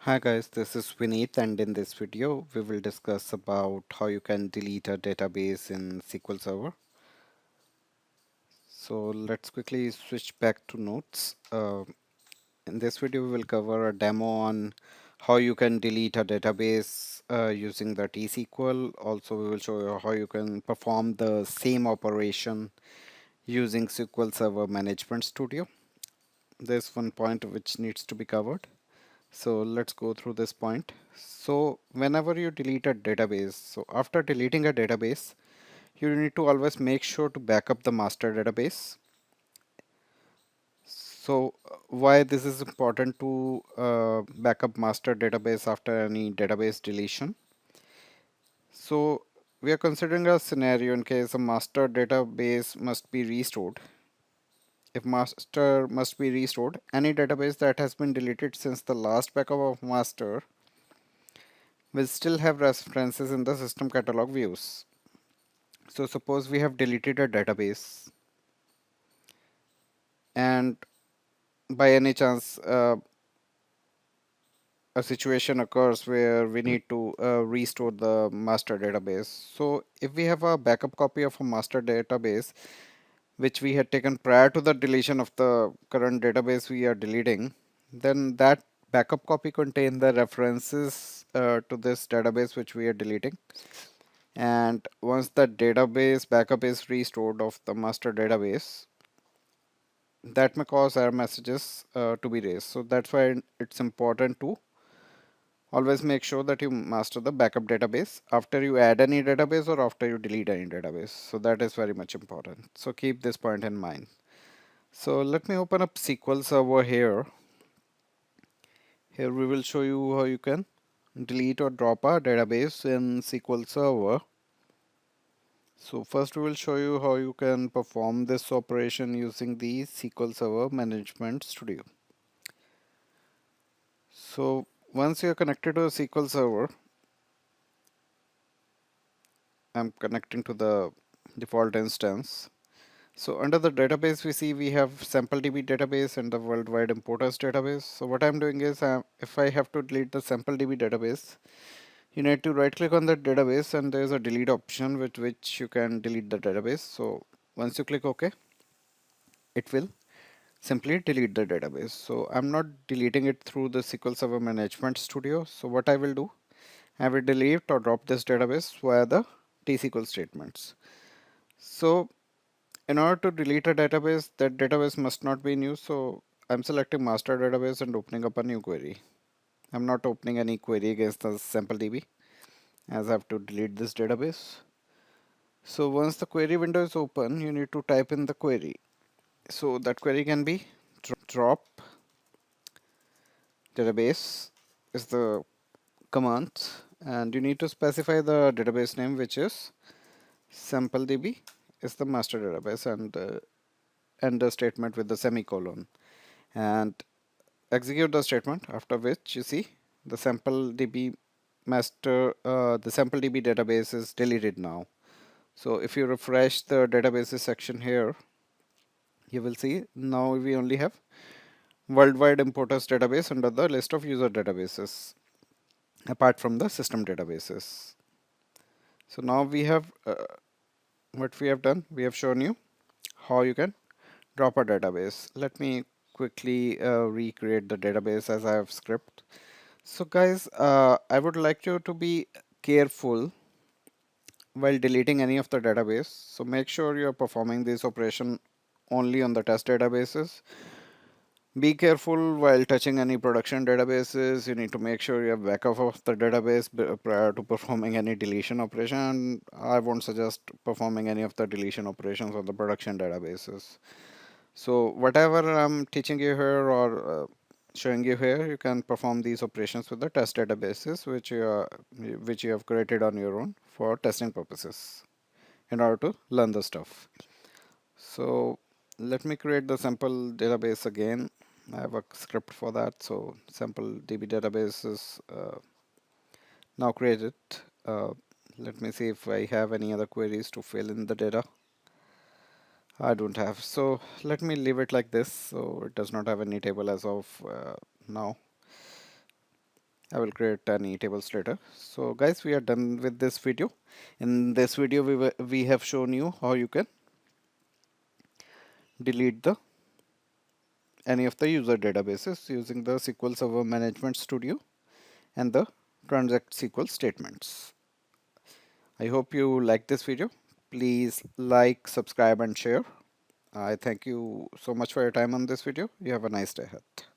Hi guys, this is Vineet, and in this video we will discuss about how you can delete a database in SQL Server. So let's quickly switch back to notes. In this video we will cover a demo on how you can delete a database using the T-SQL. Also we will show you how you can perform the same operation using SQL Server Management Studio. There's one point which needs to be covered. So let's go through this point. So whenever you delete a database, so after deleting a database, you need to always make sure to back up the master database. So why this is important to back up master database after any database deletion? So we are considering a scenario in case a master database must be restored. If master must be restored, any database that has been deleted since the last backup of master will still have references in the system catalog views. So suppose we have deleted a database and by any chance a situation occurs where we need to restore the master database. So if we have a backup copy of a master database which we had taken prior to the deletion of the current database we are deleting, then that backup copy contain the references to this database which we are deleting. And once the database backup is restored of the master database, that may cause error messages to be raised. So that's why it's important to always make sure that you master the backup database after you add any database or after you delete any database. So that is very much important. So keep this point in mind. So let me open up SQL Server here. Here we will show you how you can delete or drop a database in SQL Server. So first we will show you how you can perform this operation using the SQL Server Management Studio. So once you are connected to a SQL Server, I'm connecting to the default instance. So under the database we see we have SampleDB database and the worldwide importers database. So what I'm doing is if I have to delete the SampleDB database, you need to right click on that database and there's a delete option with which you can delete the database. So once you click OK, it will simply delete the database. So I'm not deleting it through the SQL Server Management Studio. So what I will do, I will delete or drop this database via the T-SQL statements. So in order to delete a database, that database must not be in use. So I'm selecting master database and opening up a new query. I'm not opening any query against the SampleDB as I have to delete this database. So once the query window is open, you need to type in the query. So that query can be drop database is the command, and you need to specify the database name, which is SampleDB is the master database, and end the statement with the semicolon and execute the statement, after which you see the SampleDB the SampleDB database is deleted now. So if you refresh the databases section here, you will see now we only have worldwide importers database under the list of user databases apart from the system databases. So now we have what we have done. We have shown you how you can drop a database. Let me quickly recreate the database as I have script. So guys, I would like you to be careful while deleting any of the database. So make sure you are performing this operation only on the test databases. Be careful while touching any production databases. You need to make sure you have backup of the database prior to performing any deletion operation. I won't suggest performing any of the deletion operations on the production databases. So whatever I'm teaching you here or showing you here, you can perform these operations with the test databases which you have created on your own for testing purposes in order to learn the stuff. So let me create the sample database again. I have a script for that. So sample DB database is now created. Uh, let me see if I have any other queries to fill in the data. I don't have. So let me leave it like this. So it does not have any table as of now. I will create any tables later. So guys, we are done with this video. In this video, we have shown you how you can delete the any of the user databases using the SQL Server Management Studio and the Transact SQL statements. I hope you like this video. Please like, subscribe and share. I thank you so much for your time on this video. You have a nice day ahead.